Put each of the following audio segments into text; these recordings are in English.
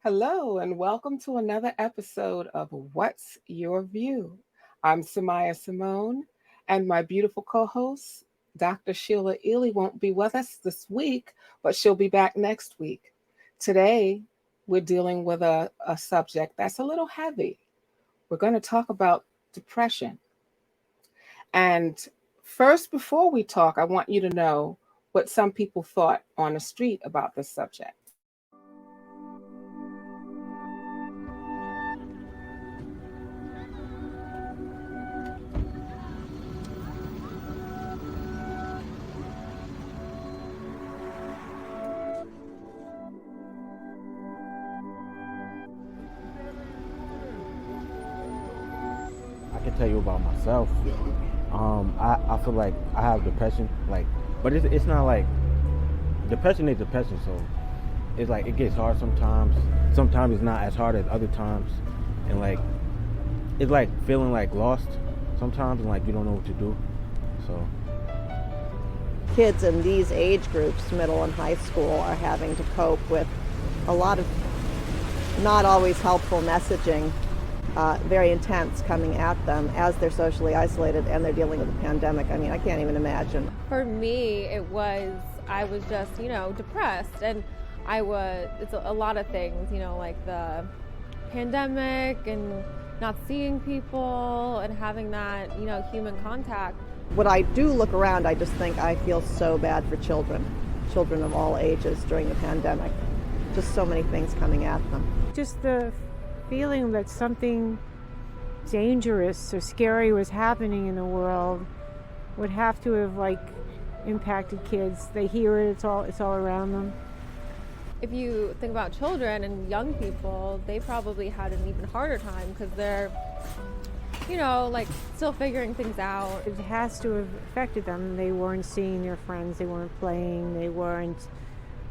Hello, and welcome to another episode of What's Your View? I'm Sumayyah Simone, and my beautiful co host, Dr. Sheila Ealey, won't be with us this week, but she'll be back next week. Today, we're dealing with a subject that's a little heavy. We're going to talk about depression. And first, before we talk, I want you to know what some people thought on the street about this subject. I can tell you about myself. I feel like I have depression, but it's not like depression is depression. So it's like it gets hard sometimes. Sometimes it's not as hard as other times, and it's like feeling like lost sometimes, and like you don't know what to do. So Kids in these age groups, middle and high school, are having to cope with a lot of not always helpful messaging, very intense coming at them as they're socially isolated and they're dealing with the pandemic. I mean, I can't even imagine. For me, I was just, depressed, and it's a lot of things, like the pandemic and not seeing people and having that, human contact. When I do look around, I just think I feel so bad for children of all ages during the pandemic. Just so many things coming at them. Just the feeling that something dangerous or scary was happening in the world would have to have impacted kids. They hear it, it's all around them. If you think about children and young people, they probably had an even harder time because they're, still figuring things out. It has to have affected them. They weren't seeing their friends, they weren't playing, they weren't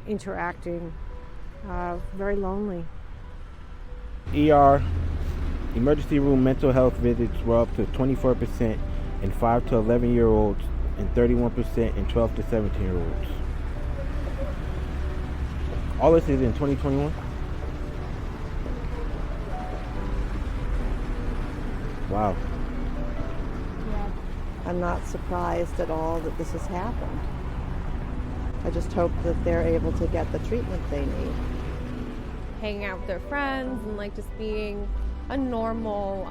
interacting. Very lonely. ER, emergency room mental health visits were up to 24% in 5 to 11-year-olds and 31% in 12 to 17-year-olds. All this is in 2021? Wow. I'm not surprised at all that this has happened. I just hope that they're able to get the treatment they need. Hanging out with their friends and just being a normal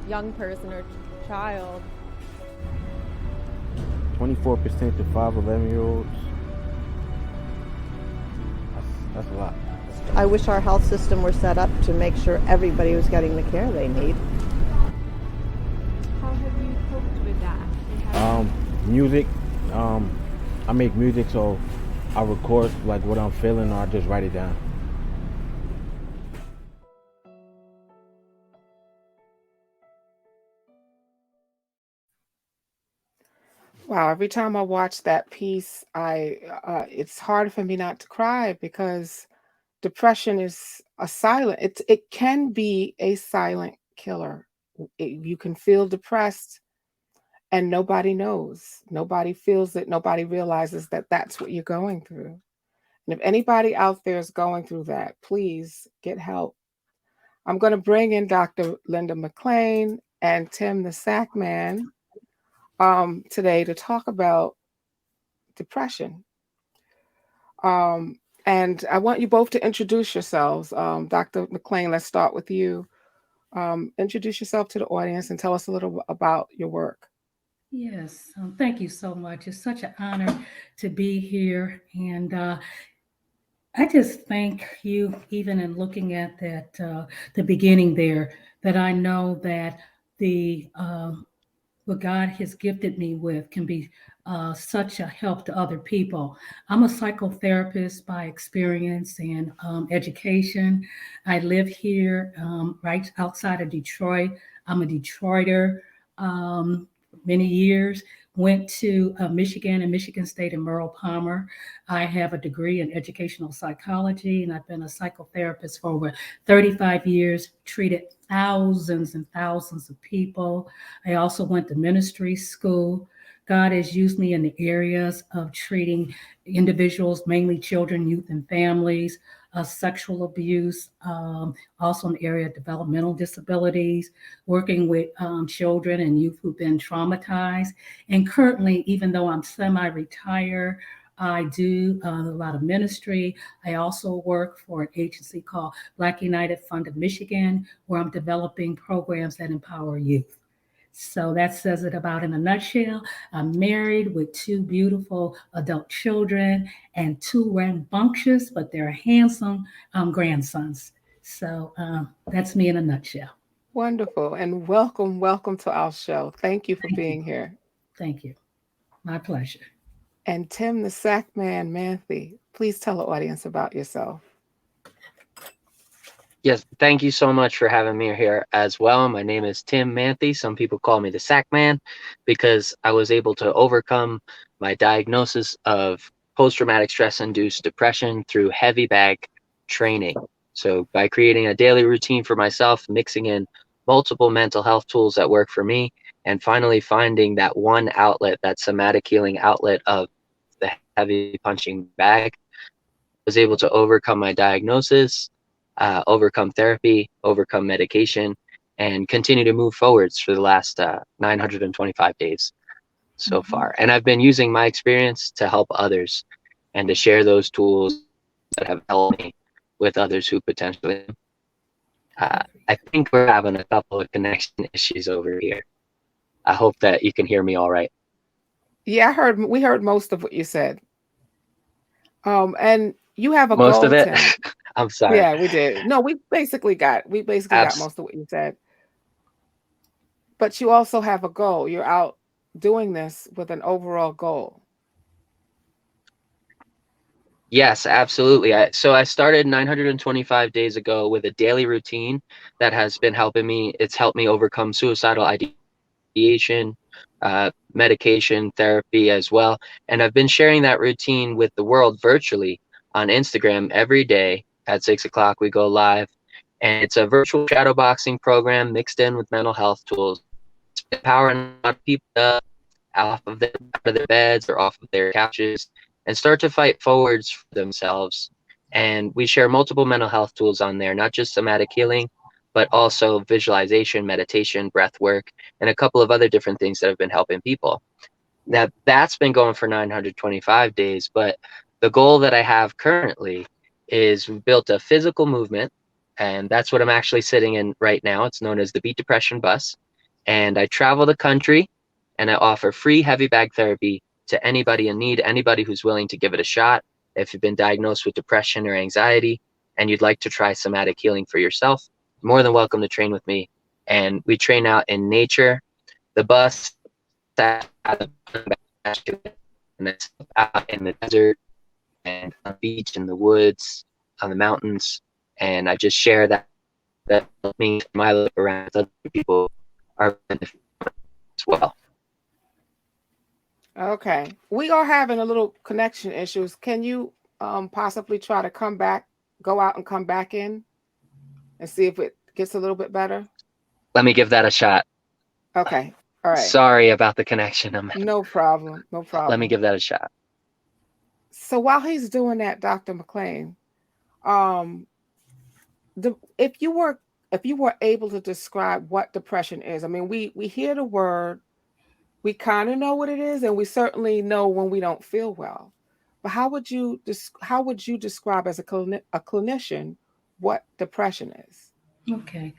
young person or child. 24% to 5 11-year-olds. That's a lot. I wish our health system were set up to make sure everybody was getting the care they need. How have you coped with that? Music. I make music, so I record what I'm feeling, or I just write it down. Wow, every time I watch that piece, it's hard for me not to cry because depression is it can be a silent killer. You can feel depressed and nobody knows. Nobody feels it. Nobody realizes that that's what you're going through. And if anybody out there is going through that, please get help. I'm going to bring in Dr. Linda McClain and Tim the Sackman today to talk about depression. And I want you both to introduce yourselves. Dr. McClain, let's start with you. Introduce yourself to the audience and tell us a little about your work. Yes, thank you so much. It's such an honor to be here. And I just thank you, even in looking at that, the beginning there, that I know that what God has gifted me with can be such a help to other people. I'm a psychotherapist by experience and education. I live here right outside of Detroit. I'm a Detroiter. Many years, went to Michigan and Michigan State and Merle Palmer. I have a degree in educational psychology, and I've been a psychotherapist for over 35 years, treated thousands and thousands of people. I also went to ministry school, God has used me in the areas of treating individuals, mainly children, youth, and families, sexual abuse, also in the area of developmental disabilities, working with children and youth who've been traumatized. And currently, even though I'm semi-retired, I do a lot of ministry. I also work for an agency called Black United Fund of Michigan, where I'm developing programs that empower youth. So that says it about in a nutshell. I'm married with 2 beautiful adult children and 2 rambunctious, but they're handsome grandsons. So that's me in a nutshell. Wonderful. And welcome, welcome to our show. Thank you for Thank being you. here. Thank you. My pleasure. And Tim the Sackman Manthey, please tell the audience about yourself. Yes, thank you so much for having me here as well. My name is Tim Manthey. Some people call me the Sackman because I was able to overcome my diagnosis of post-traumatic stress-induced depression through heavy bag training. So by creating a daily routine for myself, mixing in multiple mental health tools that work for me, and finally finding that one outlet, that somatic healing outlet of the heavy punching bag, I was able to overcome my diagnosis, overcome therapy, overcome medication, and continue to move forwards for the last 925 days so far. And I've been using my experience to help others and to share those tools that have helped me with others who potentially. I think we're having a couple of connection issues over here. I hope that you can hear me all right. Yeah, we heard most of what you said. And you have a Most goal, of it? Tim. I'm sorry. Yeah, we did. No, we basically got most of what you said. But you also have a goal. You're out doing this with an overall goal. Yes, absolutely. So I started 925 days ago with a daily routine that has been helping me. It's helped me overcome suicidal ideation, medication, therapy as well. And I've been sharing that routine with the world virtually on Instagram every day at 6 o'clock. We go live, and it's a virtual shadowboxing program mixed in with mental health tools. It's empowering a lot of people up out of their beds or off of their couches and start to fight forwards for themselves. And we share multiple mental health tools on there, not just somatic healing, but also visualization, meditation, breath work, and a couple of other different things that have been helping people. Now, that's been going for 925 days, but the goal that I have currently is we built a physical movement, and that's what I'm actually sitting in right now. It's known as the Beat Depression Bus. And I travel the country, and I offer free heavy bag therapy to anybody in need, anybody who's willing to give it a shot. If you've been diagnosed with depression or anxiety and you'd like to try somatic healing for yourself, more than welcome to train with me. And we train out in nature. The bus and it's out in the desert and on the beach, in the woods, on the mountains. And I just share that means my life around with other people are benefiting as well. Okay. We are having a little connection issues. Can you possibly try to go out and come back in and see if it gets a little bit better? Let me give that a shot. Okay. All right. Sorry about the connection. No problem. No problem. Let me give that a shot. So while he's doing that, Dr. McClain, if you were able to describe what depression is, I mean, we hear the word, we kind of know what it is, and we certainly know when we don't feel well. But how would you describe as a clinician what depression is? Okay.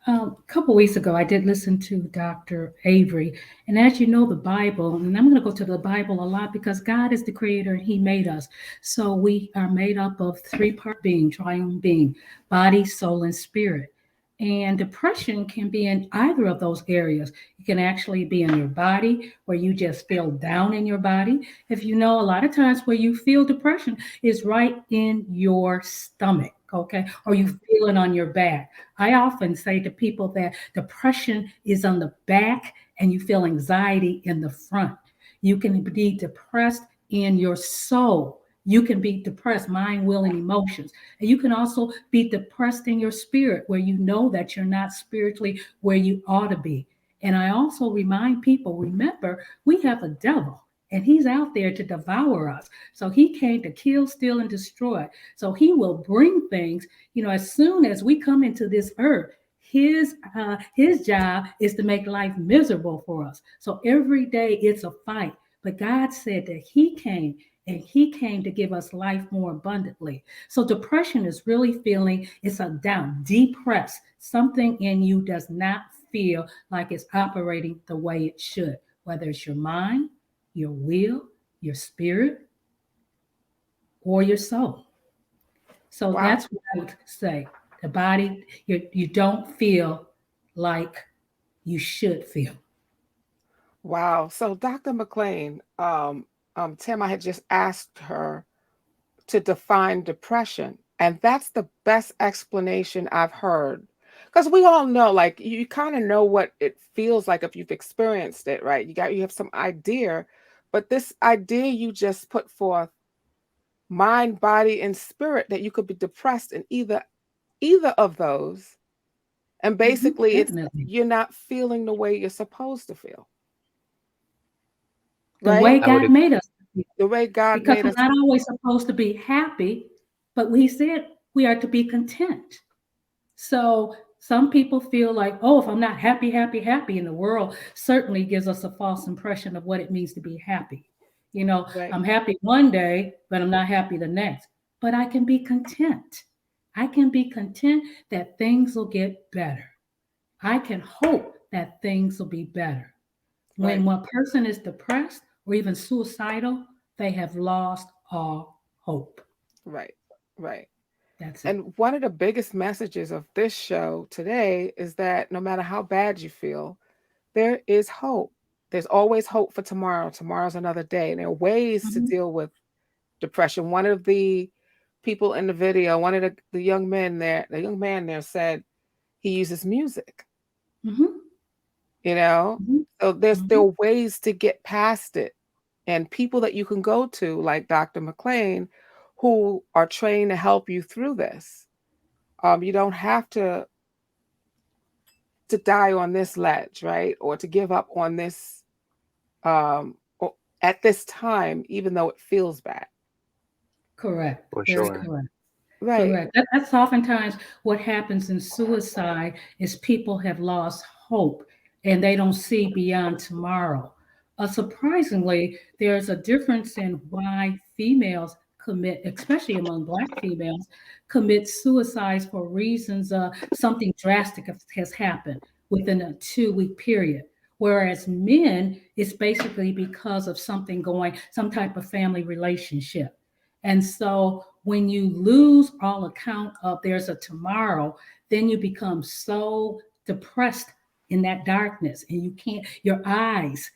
A couple weeks ago, I did listen to Dr. Avery. And as you know, the Bible, and I'm going to go to the Bible a lot because God is the creator and he made us. So we are made up of 3-part being, triune being, body, soul, and spirit. And depression can be in either of those areas. It can actually be in your body where you just feel down in your body. If you know, a lot of times where you feel depression is right in your stomach. Okay, or you feel it on your back. I often say to people that depression is on the back and you feel anxiety in the front. You can be depressed in your soul. You can be depressed, mind, will, and emotions. And you can also be depressed in your spirit where you know that you're not spiritually where you ought to be. And I also remind people, remember, we have a devil and he's out there to devour us. So he came to kill, steal, and destroy. So he will bring things, as soon as we come into this earth, his job is to make life miserable for us. So every day it's a fight. But God said that he came and he came to give us life more abundantly. So depression is really feeling it's a down, depressed. Something in you does not feel like it's operating the way it should, whether it's your mind, your will, your spirit, or your soul. So Wow. that's what I would say. The body, you don't feel like you should feel. Wow. So Dr. McClain, Tim, I had just asked her to define depression, and that's the best explanation I've heard. Because we all know, like, you kind of know what it feels like if you've experienced it, right? You have some idea, but this idea you just put forth, mind, body, and spirit, that you could be depressed in either of those, and basically it's Definitely. you're not feeling the way you're supposed to feel, The way right? I would God made us to feel. The way God Because made we're us. not always supposed to be happy, but we said we are to be content. So some people feel like, oh, if I'm not happy, happy, happy, and the world certainly gives us a false impression of what it means to be happy. Right, I'm happy one day, but I'm not happy the next. But I can be content. I can be content that things will get better. I can hope that things will be better. When right, one person is depressed or even suicidal, they have lost all hope. right, right. That's it. And one of the biggest messages of this show today is that no matter how bad you feel, there is hope. There's always hope for tomorrow. Tomorrow's another day. And there are ways to Mhm, deal with depression. One of the people in the video, one of the young men there, the young man there said he uses music, mhm, you know? mhm, So there mhm. are ways to get past it. And people that you can go to, like Dr. McClain, who are trained to help you through this. You don't have to die on this ledge, right? Or to give up on this or at this time, even though it feels bad. Correct. for Very sure. correct. Right. Correct. That's oftentimes what happens in suicide is people have lost hope and they don't see beyond tomorrow. Surprisingly, there's a difference in why females commit, especially among Black females, commit suicides for reasons something drastic has happened within a 2 week period. Whereas men, it's basically because of something going, some type of family relationship. And so when you lose all account of there's a tomorrow, then you become so depressed in that darkness and you can't, your eyes,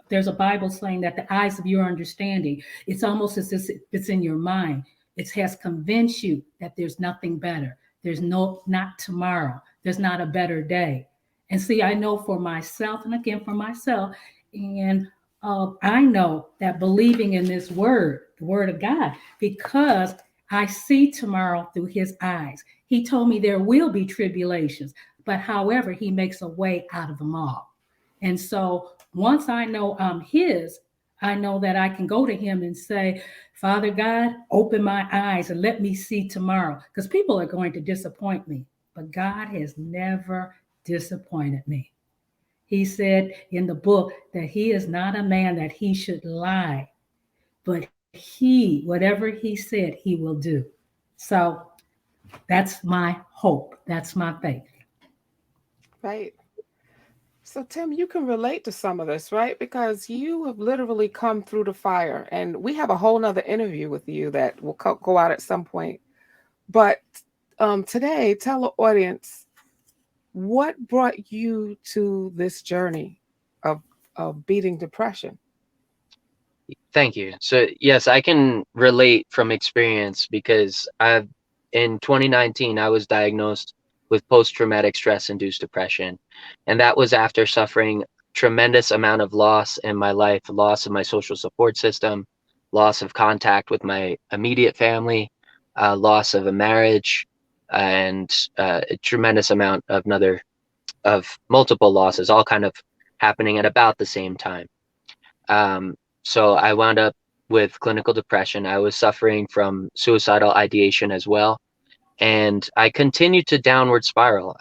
there's a Bible saying that the eyes of your understanding, it's almost as if it's in your mind. It has convinced you that there's nothing better. There's not tomorrow. There's not a better day. And see, I know for myself, and again for myself, and I know that believing in this word, the word of God, because I see tomorrow through his eyes. He told me there will be tribulations, but however, he makes a way out of them all. And so once I know I'm his, I know that I can go to him and say, Father God, open my eyes and let me see tomorrow. Because people are going to disappoint me, but God has never disappointed me. He said in the book that he is not a man that he should lie, but whatever he said, he will do. So that's my hope. That's my faith. Right. So, Tim, you can relate to some of this, right? Because you have literally come through the fire, and we have a whole nother interview with you that will go out at some point. But today, tell the audience what brought you to this journey of beating depression. Thank you. So yes, I can relate from experience because in 2019 I was diagnosed with post-traumatic stress-induced depression, and that was after suffering tremendous amount of loss in my life, loss of my social support system, loss of contact with my immediate family, loss of a marriage, and a tremendous amount of other of multiple losses, all kind of happening at about the same time. So I wound up with clinical depression. I was suffering from suicidal ideation as well. And I continued to downward spiral.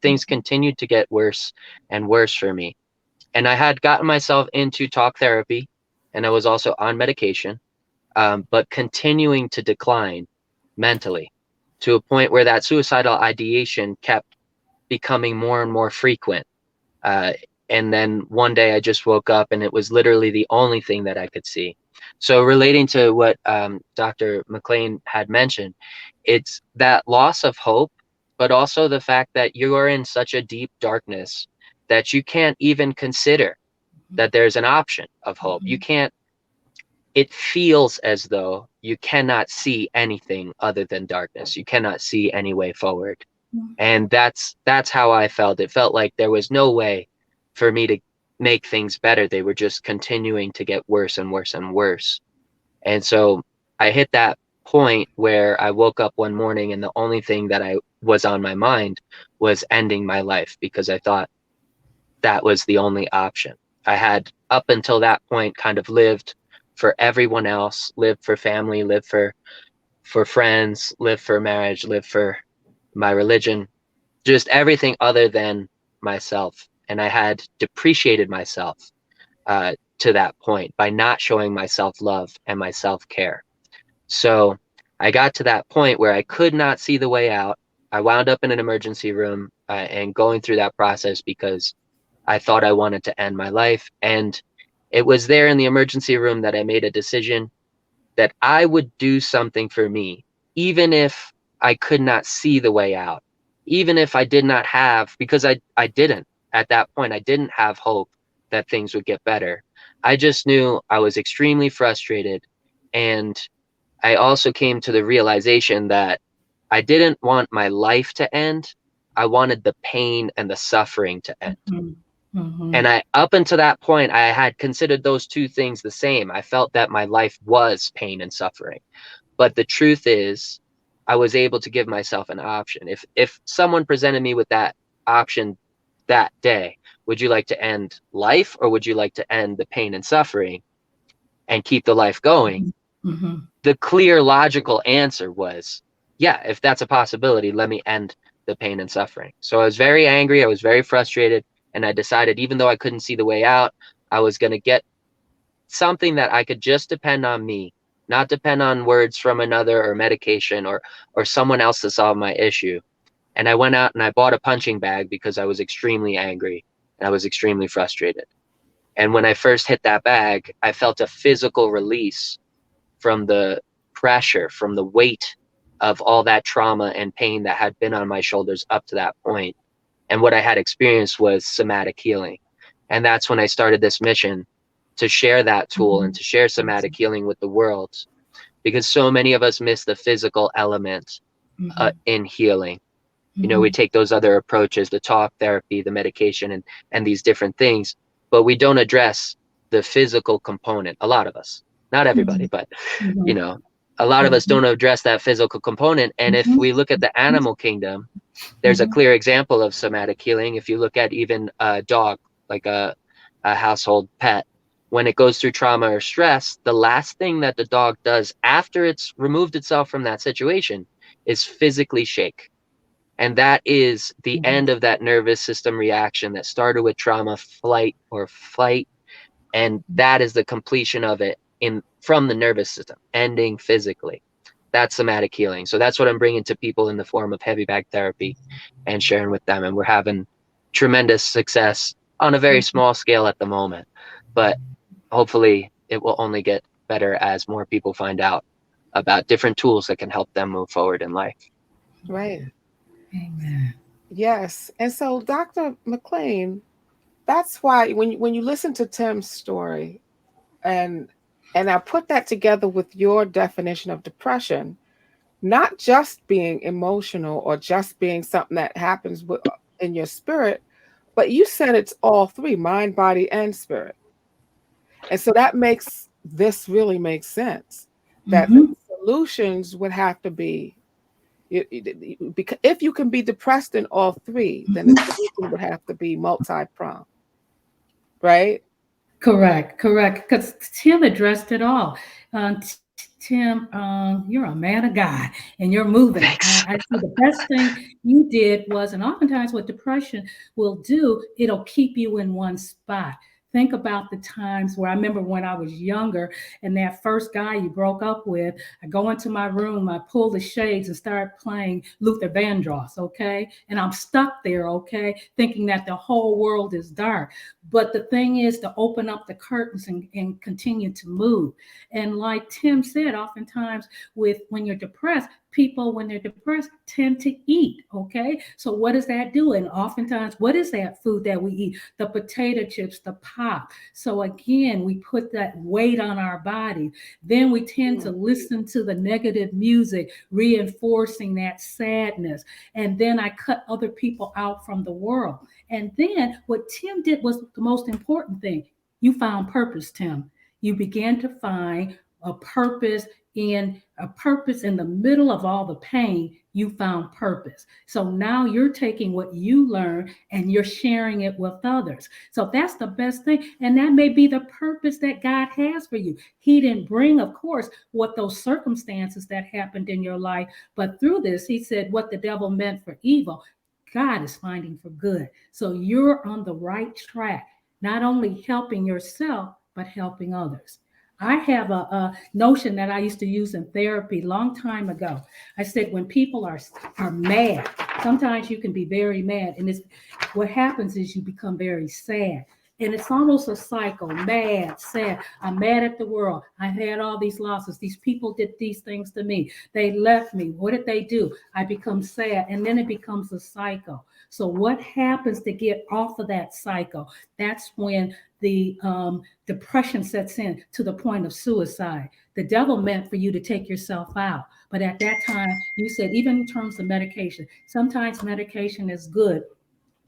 Things continued to get worse and worse for me. And I had gotten myself into talk therapy, and I was also on medication, but continuing to decline mentally to a point where that suicidal ideation kept becoming more and more frequent. And then one day I just woke up and it was literally the only thing that I could see. So relating to what Dr. McClain had mentioned, it's that loss of hope, but also the fact that you are in such a deep darkness that you can't even consider that there's an option of hope. You can't, it feels as though you cannot see anything other than darkness. You cannot see any way forward. And that's how I felt. It felt like there was no way for me to make things better. They were just continuing to get worse and worse and worse. And so I hit that point where I woke up one morning and the only thing that I was on my mind was ending my life, because I thought that was the only option. I had up until that point kind of lived for everyone else, lived for family, lived for friends, lived for marriage, lived for my religion, just everything other than myself. And I had depreciated myself to that point by not showing myself love and my self-care. So I got to that point where I could not see the way out. I wound up in an emergency room and going through that process because I thought I wanted to end my life. And it was there in the emergency room that I made a decision that I would do something for me, even if I could not see the way out, even if I did not have, because I didn't at that point, I didn't have hope that things would get better. I just knew I was extremely frustrated. And I also came to the realization that I didn't want my life to end. I wanted the pain and the suffering to end. And up until that point, I had considered those two things the same. I felt that my life was pain and suffering. But the truth is, I was able to give myself an option. If someone presented me with that option that day, would you like to end life or would you like to end the pain and suffering and keep the life going? The clear, logical answer was, yeah, if that's a possibility, let me end the pain and suffering. So I was very angry. I was very frustrated. And I decided, even though I couldn't see the way out, I was going to get something that I could just depend on me, not depend on words from another or medication or someone else to solve my issue. And I went out and I bought a punching bag because I was extremely angry and I was extremely frustrated. And when I first hit that bag, I felt a physical release from the pressure, from the weight of all that trauma and pain that had been on my shoulders up to that point. And what I had experienced was somatic healing. And that's when I started this mission to share that tool and to share somatic healing with the world, because so many of us miss the physical element in healing. You know, we take those other approaches, the talk therapy, the medication, and these different things, but we don't address the physical component. A lot of us, not everybody, but, you know, a lot of us don't address that physical component. And if we look at the animal kingdom, there's a clear example of somatic healing. If you look at even a dog, like a household pet, when it goes through trauma or stress, the last thing that the dog does after it's removed itself from that situation is physically shake. And that is the end of that nervous system reaction that started with trauma, flight or fight. And that is the completion of it from the nervous system, ending physically. That's somatic healing. So that's what I'm bringing to people in the form of heavy bag therapy and sharing with them. And we're having tremendous success on a very small scale at the moment. But hopefully it will only get better as more people find out about different tools that can help them move forward in life. Right. Amen. Yes. And so, Dr. McClain, that's why when you listen to Tim's story, and I put that together with your definition of depression, not just being emotional or just being something that happens in your spirit, but you said it's all three: mind, body, and spirit. And so this really makes sense, that the solutions would have to be Because if you can be depressed in all three, then the solution would have to be multi-pronged, right? Correct, correct. Because Tim addressed it all. Tim, you're a man of God and you're moving. Thanks. I see the best thing you did was, and oftentimes what depression will do, it'll keep you in one spot. Think about the times where I remember when I was younger and that first guy you broke up with, I go into my room, I pull the shades and start playing Luther Vandross, okay? And I'm stuck there, okay, thinking that the whole world is dark. But the thing is to open up the curtains and continue to move. And like Tim said, oftentimes when you're depressed, people, when they're depressed, tend to eat. Okay. So what does that do? And oftentimes, what is that food that we eat? The potato chips, the pop. So again, we put that weight on our body. Then we tend to listen to the negative music, reinforcing that sadness. And then I cut other people out from the world. And then what Tim did was the most important thing. You found purpose, Tim. You began to find a purpose in the middle of all the pain. You found purpose. So now you're taking what you learned and you're sharing it with others. So that's the best thing. And that may be the purpose that God has for you. He didn't bring, of course, what those circumstances that happened in your life, but through this, he said what the devil meant for evil, God is finding for good. So you're on the right track, not only helping yourself, but helping others. I have a notion that I used to use in therapy a long time ago. I said, when people are mad, sometimes you can be very mad. And what happens is you become very sad. And it's almost a cycle, mad, sad. I'm mad at the world. I had all these losses. These people did these things to me. They left me. What did they do? I become sad. And then it becomes a cycle. So what happens to get off of that cycle? That's when the depression sets in to the point of suicide. The devil meant for you to take yourself out. But at that time, you said, even in terms of medication, sometimes medication is good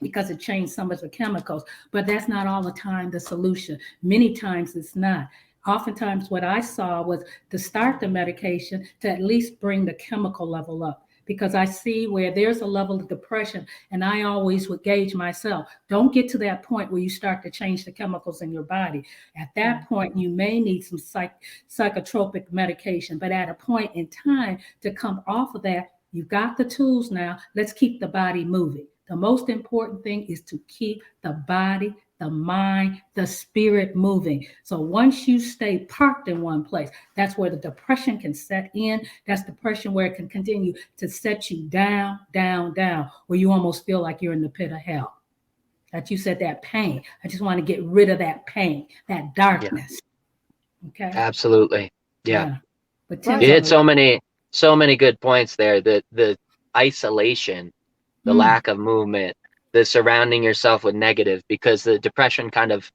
because it changed some of the chemicals, but that's not all the time the solution. Many times it's not. Oftentimes what I saw was to start the medication to at least bring the chemical level up. Because I see where there's a level of depression, and I always would gauge myself. Don't get to that point where you start to change the chemicals in your body. At that point, you may need some psychotropic medication, but at a point in time to come off of that, you've got the tools now. Let's keep the body moving. The most important thing is to keep the body, the mind, the spirit moving. So once you stay parked in one place, that's where the depression can set in. That's depression where it can continue to set you down, down, down, where you almost feel like you're in the pit of hell. That you said, that pain. I just want to get rid of that pain, that darkness. Yeah. Okay. Absolutely. Yeah. But you hit so many good points there. The isolation, the lack of movement, the surrounding yourself with negative, because the depression kind of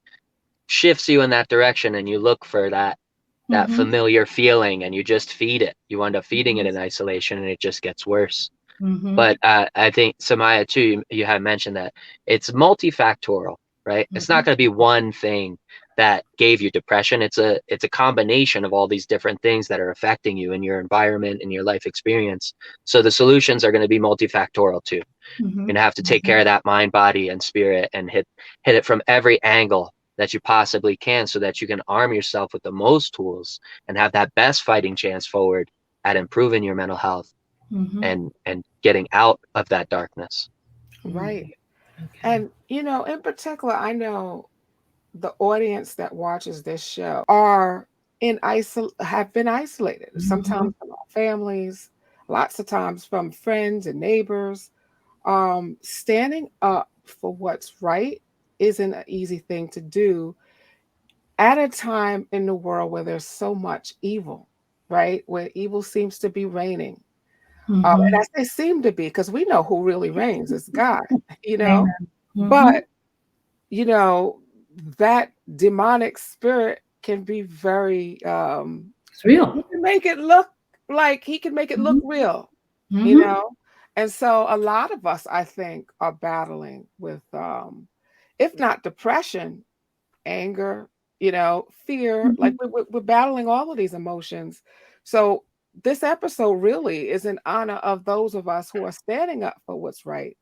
shifts you in that direction, and you look for that familiar feeling, and you just feed it. You end up feeding it in isolation, and it just gets worse. But I think, Sumayyah, too, you had mentioned that it's multifactorial, right? It's not going to be one thing that gave you depression. It's a combination of all these different things that are affecting you in your environment and your life experience. So the solutions are going to be multifactorial too. You're going to have to take care of that mind, body, and spirit, and hit it from every angle that you possibly can, so that you can arm yourself with the most tools and have that best fighting chance forward at improving your mental health and getting out of that darkness. Right. Okay. And, in particular, I know the audience that watches this show have been isolated, sometimes from our families, lots of times from friends and neighbors. Standing up for what's right isn't an easy thing to do at a time in the world where there's so much evil, right? Where evil seems to be reigning. And I say seem to be, because we know who really reigns is God, but, that demonic spirit can be very, it's real. He can make it look real, And so a lot of us, I think, are battling with, if not depression, anger, fear, like we're battling all of these emotions. So this episode really is in honor of those of us who are standing up for what's right.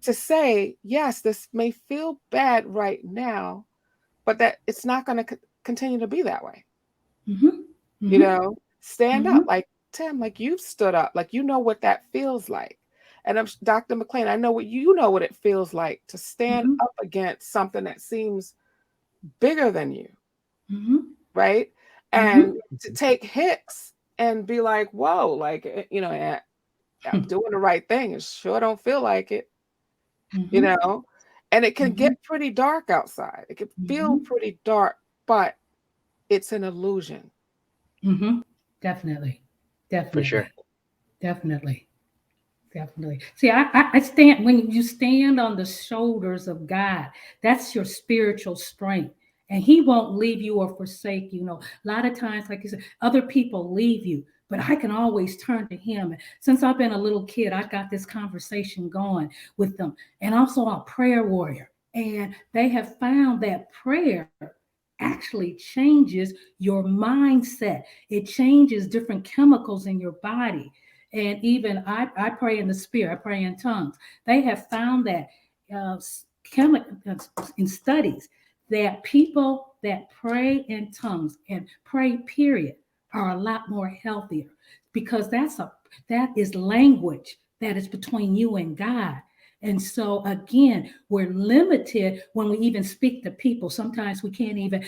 To say, yes, this may feel bad right now, but that it's not going to continue to be that way. You know, stand up like Tim, like you've stood up, like you know what that feels like. And I'm Dr. McClain, I know what you know what it feels like to stand up against something that seems bigger than you. Right? And to take hits and be like, whoa, like, you know, I'm doing the right thing. It sure don't feel like it, you know, and it can get pretty dark outside. It can feel pretty dark, but it's an illusion. Definitely. For sure. Definitely. See, I stand, when you stand on the shoulders of God, that's your spiritual strength. And he won't leave you or forsake you. You know, a lot of times, like you said, other people leave you, but I can always turn to him. Since I've been a little kid, I got this conversation going with them. And also a prayer warrior. And they have found that prayer actually changes your mindset. It changes different chemicals in your body. And even I pray in the spirit, I pray in tongues. They have found that in studies that people that pray in tongues and pray period are a lot more healthier, because that is language that is between you and God. And so again, we're limited when we even speak to people. Sometimes we can't even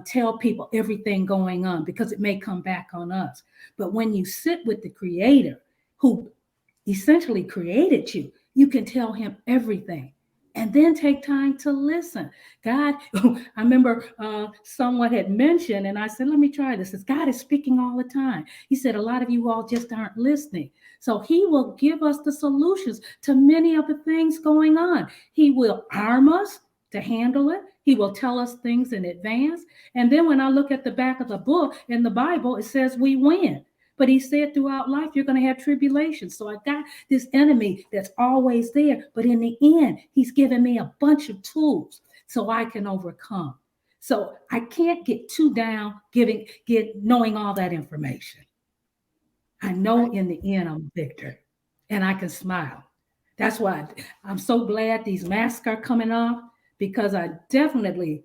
tell people everything going on because it may come back on us. But when you sit with the Creator who essentially created you, you can tell him everything. And then take time to listen. God, I remember someone had mentioned, and I said, let me try this. God is speaking all the time. He said, a lot of you all just aren't listening. So he will give us the solutions to many of the things going on. He will arm us to handle it. He will tell us things in advance. And then when I look at the back of the book in the Bible, it says we win. But he said throughout life, you're going to have tribulation. So I got this enemy that's always there. But in the end, he's given me a bunch of tools so I can overcome. So I can't get too down knowing all that information. I know in the end, I'm victor and I can smile. That's why I'm so glad these masks are coming off, because I definitely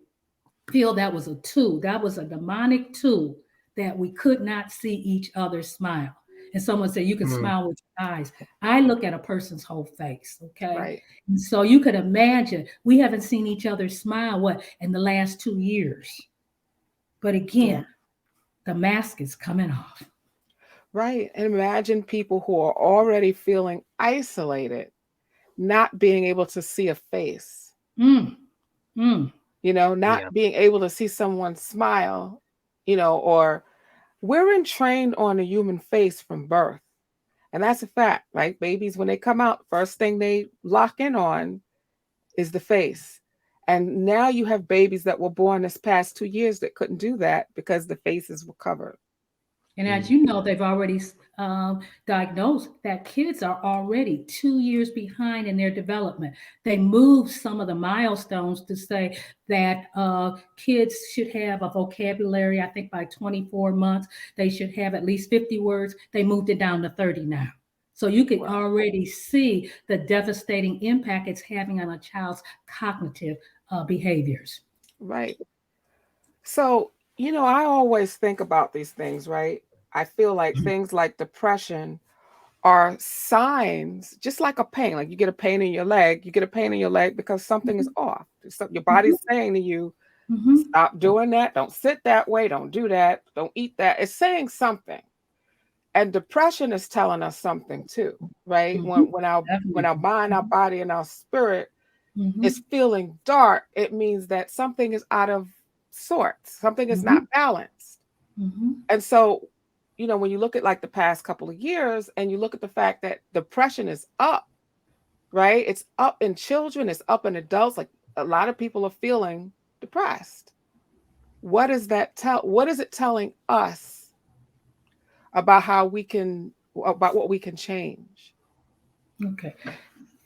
feel that was a tool. That was a demonic tool that we could not see each other smile. And someone said, you can smile with your eyes. I look at a person's whole face, okay? Right. And so you could imagine, we haven't seen each other smile, in the last 2 years. But again, the mask is coming off. Right. And imagine people who are already feeling isolated, not being able to see a face. You know, not being able to see someone smile, you know, or we're trained on a human face from birth. And that's a fact, right? Babies, when they come out, first thing they lock in on is the face. And now you have babies that were born this past 2 years that couldn't do that because the faces were covered. And as you know, they've already diagnosed that kids are already 2 years behind in their development. They moved some of the milestones to say that kids should have a vocabulary, I think by 24 months, they should have at least 50 words. They moved it down to 30 now. So you can already see the devastating impact it's having on a child's cognitive behaviors. Right. So, you know, I always think about these things, right? I feel like things like depression are signs, just like a pain. Like you get a pain in your leg, because something is off. Your body's saying to you, stop doing that. Don't sit that way. Don't do that. Don't eat that. It's saying something. And depression is telling us something too, right? When our mind, our body, and our spirit is feeling dark, it means that something is out of sorts. Something is not balanced. And so, you know, when you look at like the past couple of years and you look at the fact that depression is up, right? It's up in children, it's up in adults. Like a lot of people are feeling depressed. What is it telling us about what we can change? Okay.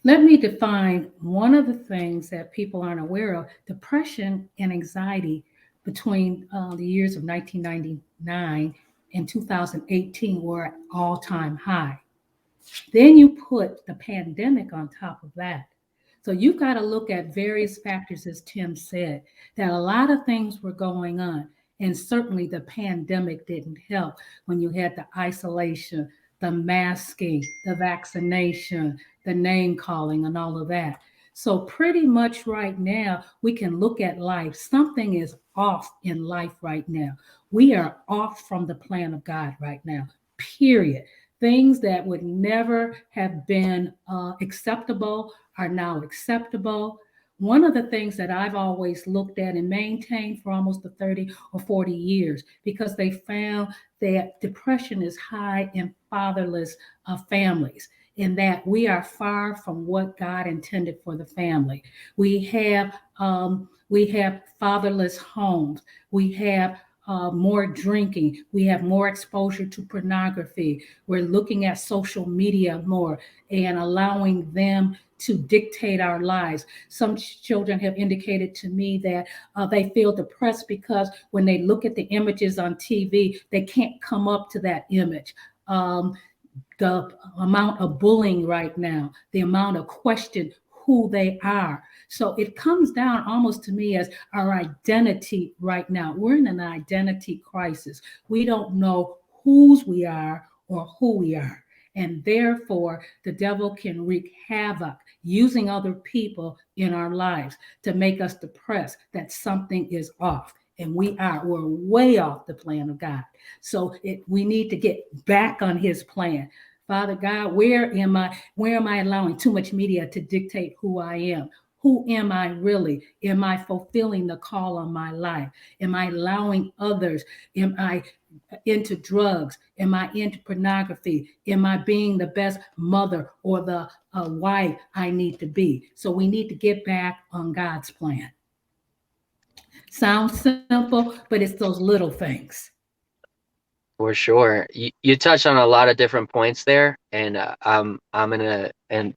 Let me define one of the things that people aren't aware of. Depression and anxiety between the years of 1999 in 2018 were at all-time high. Then you put the pandemic on top of that. So you've got to look at various factors, as Tim said, that a lot of things were going on. And certainly the pandemic didn't help when you had the isolation, the masking, the vaccination, the name calling, and all of that. So pretty much right now, we can look at life. Something is off in life right now. We are off from the plan of God right now, period. Things that would never have been acceptable are now acceptable. One of the things that I've always looked at and maintained for almost 30 or 40 years, because they found that depression is high in fatherless families, in that we are far from what God intended for the family. We have fatherless homes. We have more drinking. We have more exposure to pornography. We're looking at social media more and allowing them to dictate our lives. Some children have indicated to me that they feel depressed because when they look at the images on TV, they can't come up to that image. The amount of bullying right now, the amount of question who they are. So it comes down almost to me as our identity right now. We're in an identity crisis. We don't know whose we are or who we are. And therefore, the devil can wreak havoc using other people in our lives to make us depressed that something is off. And we're way off the plan of God. So we need to get back on his plan. Father God, where am I allowing too much media to dictate who I am? Who am I really? Am I fulfilling the call on my life? Am I allowing others? Am I into drugs? Am I into pornography? Am I being the best mother or the wife I need to be? So we need to get back on God's plan. Sounds simple, but it's those little things. For sure. You touched on a lot of different points there, and I'm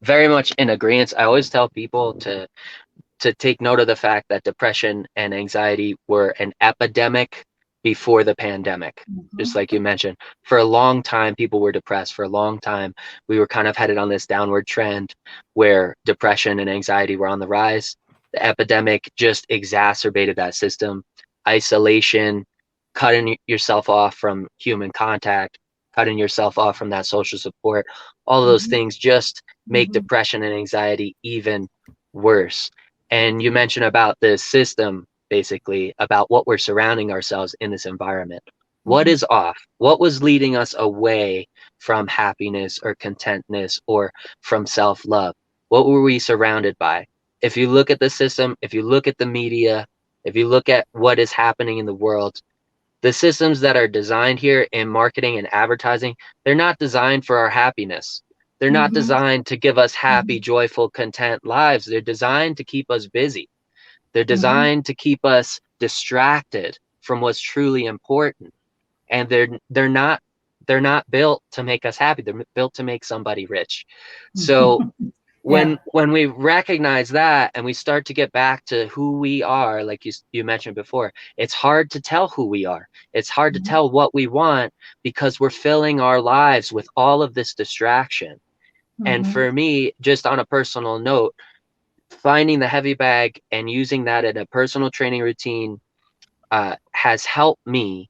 very much in agreement. I always tell people to take note of the fact that depression and anxiety were an epidemic before the pandemic. Just like you mentioned, for a long time, people were depressed. For a long time, we were kind of headed on this downward trend where depression and anxiety were on the rise. The epidemic just exacerbated that system. Isolation, cutting yourself off from human contact, cutting yourself off from that social support, all of those things just make depression and anxiety even worse. And you mentioned about the system, basically, about what we're surrounding ourselves in this environment. What is off? What was leading us away from happiness or contentness or from self-love? What were we surrounded by? If you look at the system, if you look at the media, if you look at what is happening in the world, the systems that are designed here in marketing and advertising, they're not designed for our happiness. They're not designed to give us happy, joyful, content lives. They're designed to keep us busy. They're designed to keep us distracted from what's truly important. And they're not built to make us happy. They're built to make somebody rich. So when we recognize that and we start to get back to who we are, like you mentioned before, it's hard to tell who we are. It's hard to tell what we want because we're filling our lives with all of this distraction. And for me, just on a personal note, finding the heavy bag and using that in a personal training routine has helped me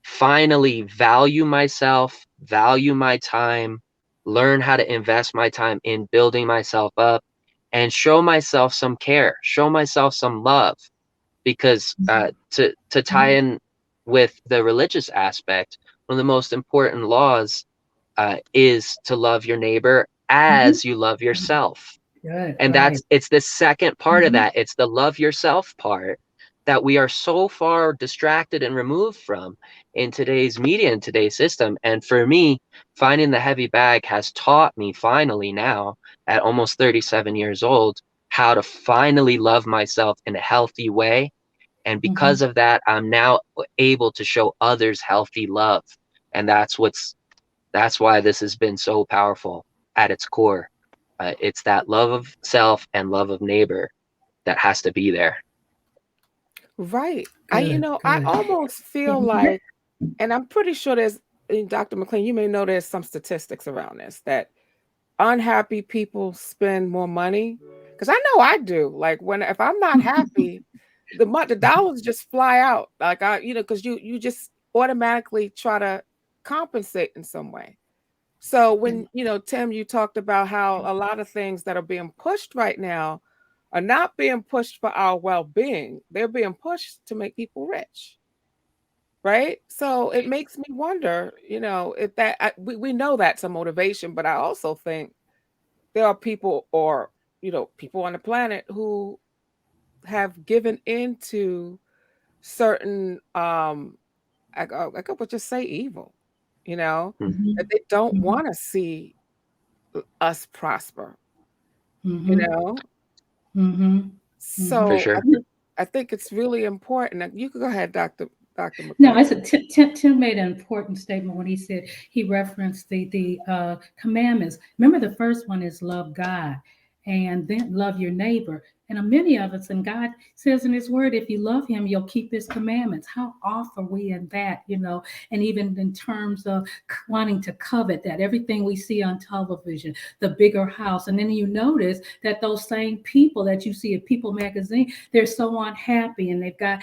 finally value myself, value my time, learn how to invest my time in building myself up, and show myself some care, show myself some love. Because to tie in with the religious aspect, one of the most important laws is to love your neighbor as you love yourself. And it's the second part of that. It's the love yourself part that we are so far distracted and removed from in today's media and today's system. And for me, finding the heavy bag has taught me finally now at almost 37 years old, how to finally love myself in a healthy way. And because of that, I'm now able to show others healthy love. And that's why this has been so powerful at its core. It's that love of self and love of neighbor that has to be there. Right. I almost feel like, and I'm pretty sure there's Dr. McClain, you may know there's some statistics around this that unhappy people spend more money. Because I know I do. Like if I'm not happy, the dollars just fly out. Like because you just automatically try to compensate in some way. So when Tim, you talked about how a lot of things that are being pushed right now are not being pushed for our well-being. They're being pushed to make people rich. Right? So it makes me wonder, if we know that's a motivation, but I also think there are people people on the planet who have given into certain I could just say evil, that they don't want to see us prosper, For So sure. I think it's really important. You could go ahead, Dr. No, McClain. I said Tim made an important statement when he said he referenced the commandments. Remember, the first one is love God, and then love your neighbor. And many of us, and God says in His Word, if you love Him, you'll keep His commandments. How off are we in that, And even in terms of wanting to covet that, everything we see on television, the bigger house. And then you notice that those same people that you see at People magazine, they're so unhappy and they've got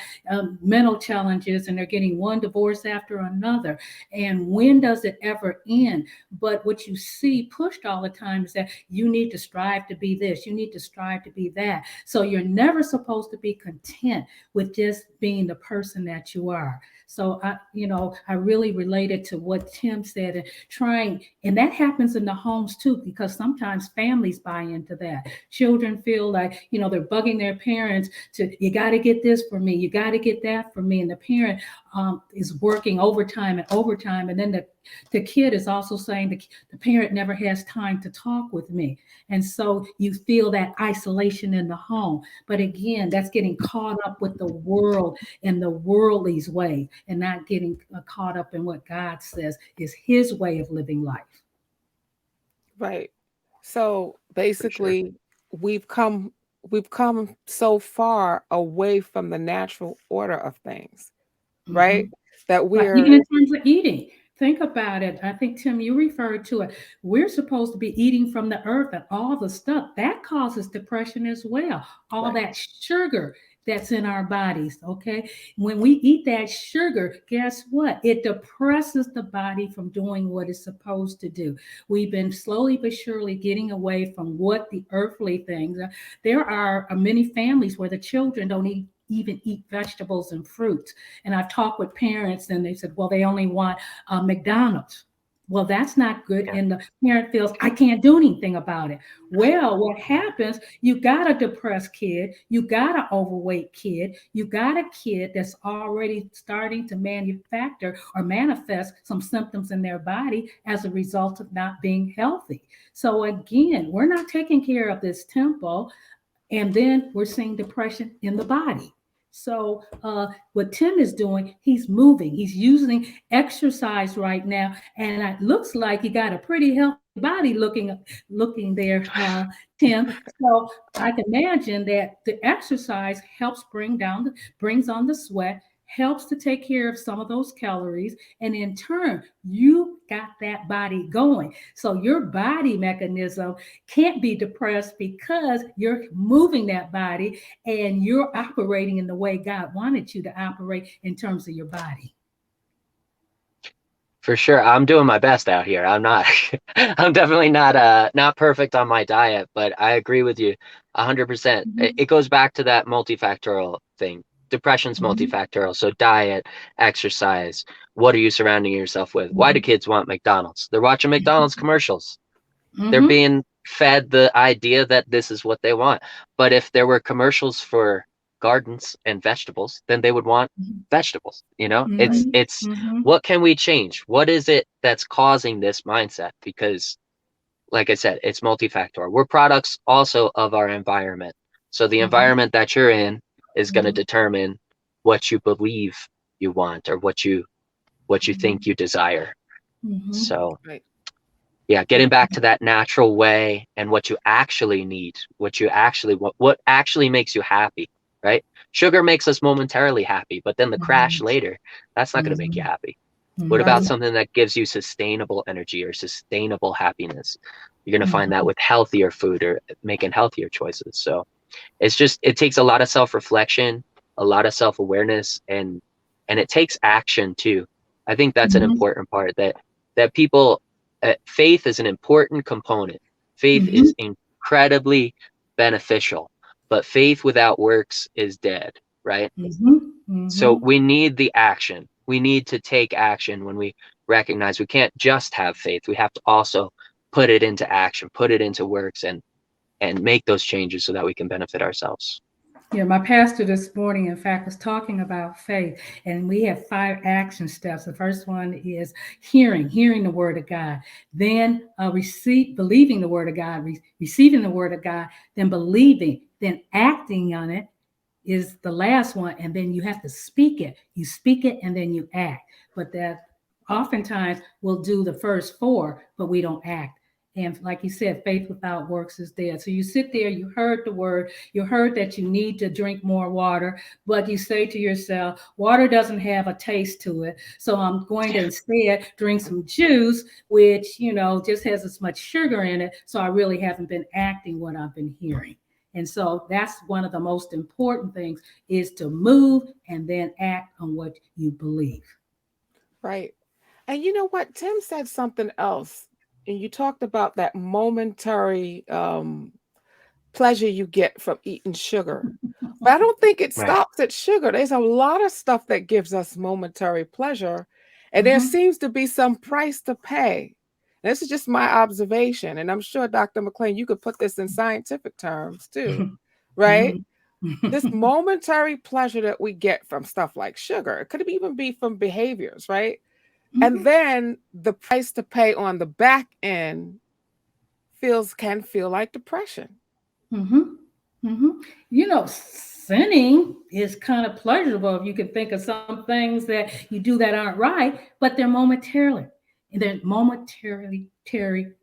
mental challenges and they're getting one divorce after another. And when does it ever end? But what you see pushed all the time is that you need to strive to be this, you need to strive to be that. So you're never supposed to be content with just being the person that you are. So I really related to what Tim said and trying, and that happens in the homes too, because sometimes families buy into that. Children feel like, they're bugging their parents you got to get this for me, you got to get that for me. And the parent is working overtime, and then the kid is also saying the parent never has time to talk with me. And so you feel that isolation in the home. But again, that's getting caught up with the world and the worldly's way and not getting caught up in what God says is His way of living life. Right. So basically, we've come so far away from the natural order of things, right? That Even in terms of eating. Think about it. I think, Tim, you referred to it. We're supposed to be eating from the earth and all the stuff that causes depression as well. All that sugar that's in our bodies. Okay. When we eat that sugar, guess what? It depresses the body from doing what it's supposed to do. We've been slowly but surely getting away from what the earthly things are. There are many families where the children don't even eat vegetables and fruits. And I've talked with parents and they said, well, they only want McDonald's. Well, that's not good. And the parent feels, I can't do anything about it. Well, what happens, you got a depressed kid, you got an overweight kid, you got a kid that's already starting to manufacture or manifest some symptoms in their body as a result of not being healthy. So again, we're not taking care of this temple. And then we're seeing depression in the body. So what Tim is doing, he's moving, he's using exercise right now. And it looks like he got a pretty healthy body looking there, Tim. So I can imagine that the exercise helps brings on the sweat, helps to take care of some of those calories. And in turn, you got that body going. So your body mechanism can't be depressed because you're moving that body and you're operating in the way God wanted you to operate in terms of your body. For sure. I'm doing my best out here. I'm definitely not perfect on my diet, but I agree with you 100%. It goes back to that multifactorial thing. Depression's multifactorial. So diet, exercise, what are you surrounding yourself with? Why do kids want McDonald's? They're watching McDonald's commercials. They're being fed the idea that this is what they want. But if there were commercials for gardens and vegetables, then they would want vegetables. It's what can we change? What is it that's causing this mindset? Because like I said, it's multifactorial. We're products also of our environment. So the environment that you're in is going to determine what you believe you want or what you think you desire. So yeah, getting back to that natural way and what you actually need, what actually makes you happy, right? Sugar makes us momentarily happy, but then the crash later, that's not going to make you happy. What about Right. something that gives you sustainable energy or sustainable happiness? You're going to find that Mhm. with healthier food or making healthier choices. So it takes a lot of self-reflection, a lot of self-awareness, and it takes action too. I think that's an Mhm. important part, that people, faith is an important component. Faith Mhm. is incredibly beneficial, but faith without works is dead, right? Mhm. So Mhm. we need the action. We need to take action when we recognize we can't just have faith. We have to also put it into action, put it into works, and make those changes so that we can benefit ourselves. Yeah, my pastor this morning, in fact, was talking about faith, and we have 5 action steps. The first one is hearing the word of God, then believing the word of God, receiving the word of God, then believing, then acting on it is the last one, and then you have to speak it. You speak it, and then you act. But that oftentimes we'll do the first 4, but we don't act. And like you said, faith without works is dead. So you sit there, you heard the word, you heard that you need to drink more water, but you say to yourself, water doesn't have a taste to it. So I'm going to instead drink some juice, which, just has as much sugar in it. So I really haven't been acting what I've been hearing. And so that's one of the most important things, is to move and then act on what you believe. Right. And you know what? Tim said something else. And you talked about that momentary pleasure you get from eating sugar. But I don't think it Right. stops at sugar. There's a lot of stuff that gives us momentary pleasure. And there Mhm. seems to be some price to pay. This is just my observation. And I'm sure, Dr. McClain, you could put this in scientific terms too, right? Mhm. This momentary pleasure that we get from stuff like sugar, it could even be from behaviors, right? And Mhm. then the price to pay on the back end can feel like depression. Mhm. Mhm. Sinning is kind of pleasurable if you can think of some things that you do that aren't right, but they're momentarily. And they're momentarily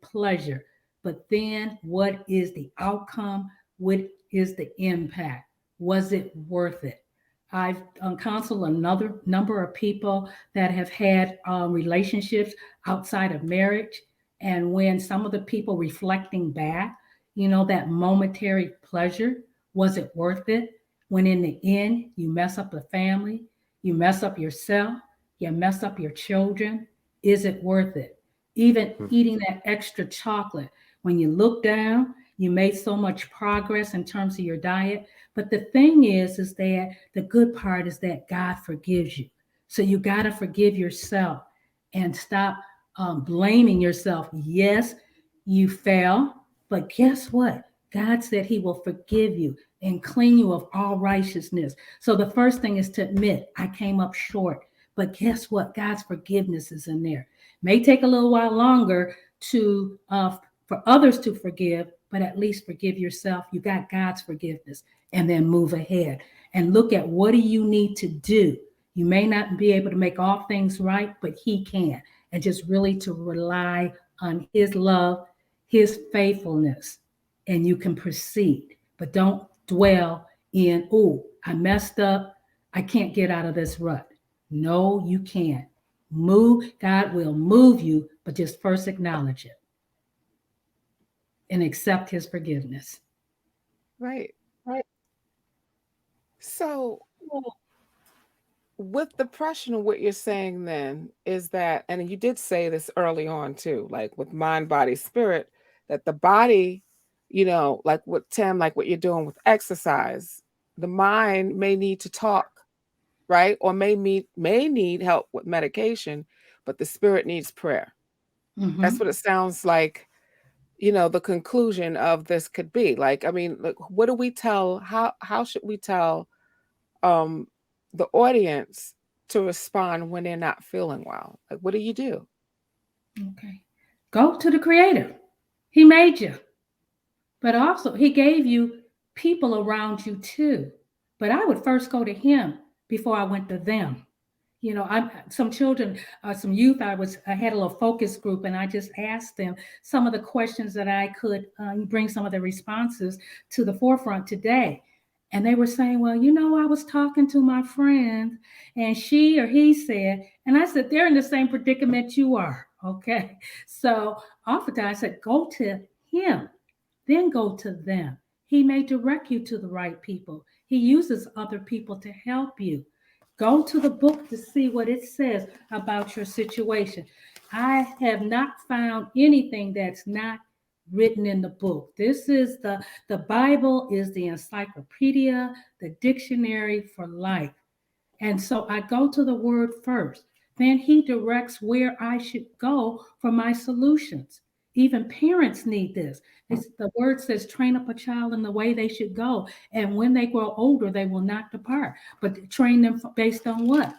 pleasure. But then what is the outcome? What is the impact? Was it worth it? I've counseled another number of people that have had relationships outside of marriage. And when some of the people reflecting back, that momentary pleasure, was it worth it? When in the end, you mess up the family, you mess up yourself, you mess up your children. Is it worth it? Even eating that extra chocolate, when you look down, you made so much progress in terms of your diet. But the thing is that the good part is that God forgives you. So you got to forgive yourself and stop blaming yourself. Yes, you fell, but guess what? God said he will forgive you and clean you of all righteousness. So the first thing is to admit, I came up short. But guess what? God's forgiveness is in there. May take a little while longer to for others to forgive, but at least forgive yourself. You got God's forgiveness, and then move ahead and look at what do you need to do. You may not be able to make all things right, but he can. And just really to rely on his love, his faithfulness, and you can proceed. But don't dwell in, oh, I messed up. I can't get out of this rut. No, you can't. Move. God will move you, but just first acknowledge it and accept his forgiveness. Right. So, with depression, what you're saying then is that, and you did say this early on too, like with mind, body, spirit, that the body, like with Tim, like what you're doing with exercise, the mind may need to talk, right? Or may need help with medication, but the spirit needs prayer. That's Mm-hmm. what it sounds like. The conclusion of this could be like. I mean, like, what do we tell? How should we tell um the audience to respond when they're not feeling well? Like, what do you do? Okay. Go to the Creator. He made you, but also He gave you people around you too. But I would first go to Him before I went to them. I some children, some youth. I had a little focus group, and I just asked them some of the questions that I could bring some of the responses to the forefront today. And they were saying, well, I was talking to my friend and she or he said, and I said, they're in the same predicament you are. Okay. So oftentimes I said, go to him, then go to them. He may direct you to the right people. He uses other people to help you. Go to the book to see what it says about your situation. I have not found anything that's not written in the book. This is the Bible is the encyclopedia, the dictionary for life. And so I go to the word first. Then he directs where I should go for my solutions. Even parents need this. The word says, train up a child in the way they should go. And when they grow older, they will not depart. But train them based on what?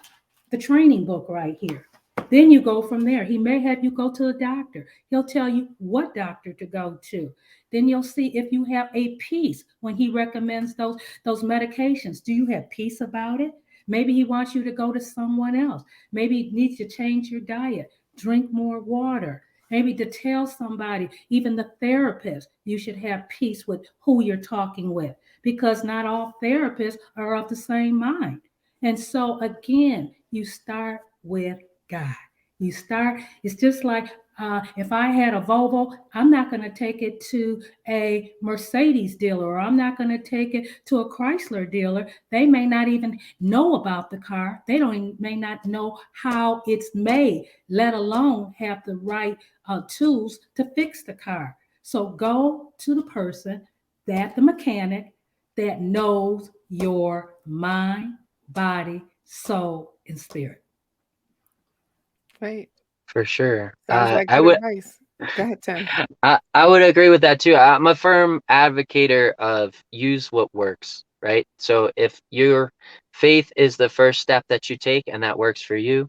The training book right here. Then you go from there. He may have you go to a doctor. He'll tell you what doctor to go to. Then you'll see if you have a peace when he recommends those medications. Do you have peace about it? Maybe he wants you to go to someone else. Maybe he needs to change your diet, drink more water. Maybe to tell somebody, even the therapist, you should have peace with who you're talking with, because not all therapists are of the same mind. And so again, you start with God. You start, it's just like if I had a Volvo, I'm not going to take it to a Mercedes dealer, or I'm not going to take it to a Chrysler dealer. They may not even know about the car. They may not know how it's made, let alone have the right tools to fix the car. So go to the person, the mechanic that knows your mind, body, soul, and spirit. Right. For sure. Sounds like I good would advice. Go ahead, Tim. I would agree with that too. I'm a firm advocator of use what works, right? So if your faith is the first step that you take and that works for you,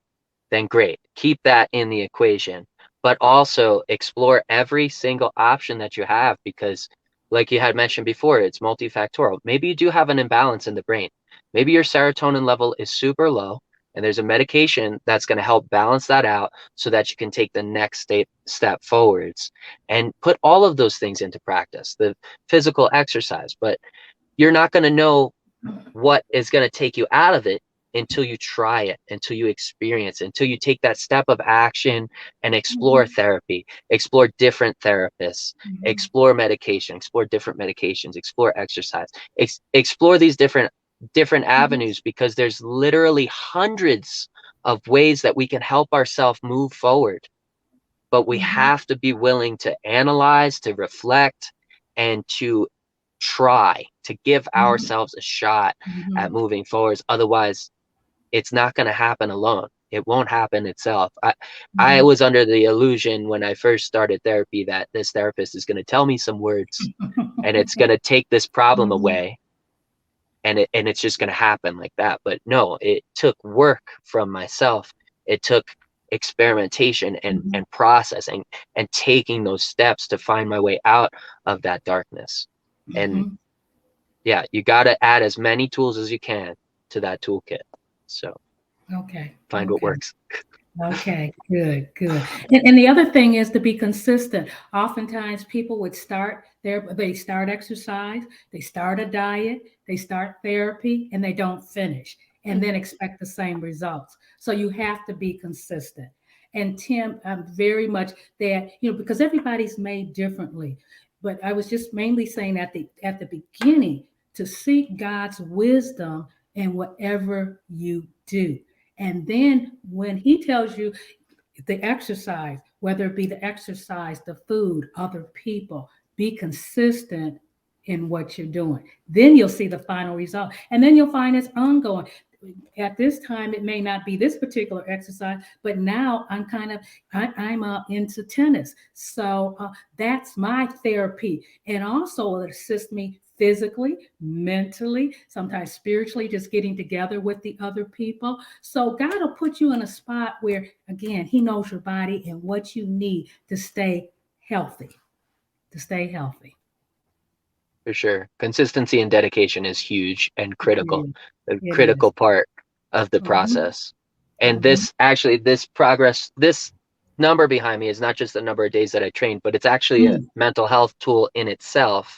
then great. Keep that in the equation. But also explore every single option that you have, because like you had mentioned before, it's multifactorial. Maybe you do have an imbalance in the brain. Maybe your serotonin level is super low, and there's a medication that's going to help balance that out so that you can take the next step forwards and put all of those things into practice, the physical exercise. But you're not going to know what is going to take you out of it until you try it, until you experience it, until you take that step of action and explore therapy, explore different therapists, explore medication, explore different medications, explore exercise, explore these different avenues, because there's literally hundreds of ways that we can help ourselves move forward. But we have to be willing to analyze, to reflect, and to try to give ourselves a shot at moving forwards. Otherwise, it's not going to happen alone. It won't happen itself. I was under the illusion when I first started therapy that this therapist is going to tell me some words and it's going to take this problem away. And it's just going to happen like that. But no, it took work from myself. It took experimentation and processing and taking those steps to find my way out of that darkness. And yeah, you got to add as many tools as you can to that toolkit. So find what works. Okay, good. And the other thing is to be consistent. Oftentimes people would they start exercise, they start a diet, they start therapy, and they don't finish, and then expect the same results. So you have to be consistent. And Tim, I'm very much that, because everybody's made differently. But I was just mainly saying at the beginning to seek God's wisdom in whatever you do. And then when he tells you the exercise, whether it be the exercise, the food, other people, be consistent in what you're doing. Then you'll see the final result. And then you'll find it's ongoing. At this time, it may not be this particular exercise, but now I'm into tennis. So that's my therapy. And also it assists me physically, mentally, sometimes spiritually, just getting together with the other people. So God will put you in a spot where, again, he knows your body and what you need to stay healthy, For sure. Consistency and dedication is huge and critical, a critical part of the process. And this progress, this number behind me is not just the number of days that I trained, but it's actually a mental health tool in itself,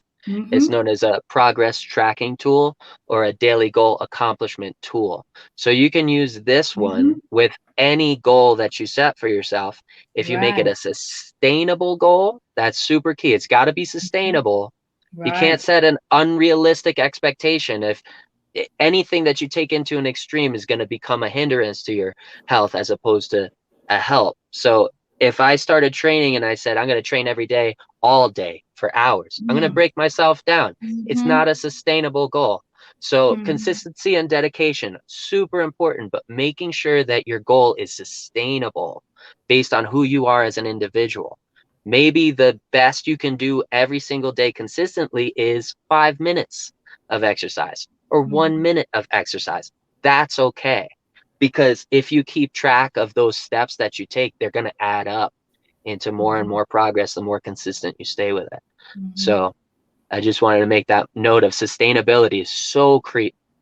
It's known as a progress tracking tool or a daily goal accomplishment tool. So you can use this one with any goal that you set for yourself. If you make it Right. a sustainable goal, that's super key. It's got to be sustainable. You can't Right. set an unrealistic expectation. If anything that you take into an extreme is going to become a hindrance to your health as opposed to a help. So if I started training and I said, I'm going to train every day, all day for hours, I'm going to break myself down. It's not a sustainable goal. So consistency and dedication, super important, but making sure that your goal is sustainable based on who you are as an individual. Maybe the best you can do every single day consistently is 5 minutes of exercise or 1 minute of exercise. That's okay. Because if you keep track of those steps that you take, they're going to add up into more and more progress the more consistent you stay with it. So I just wanted to make that note of sustainability is so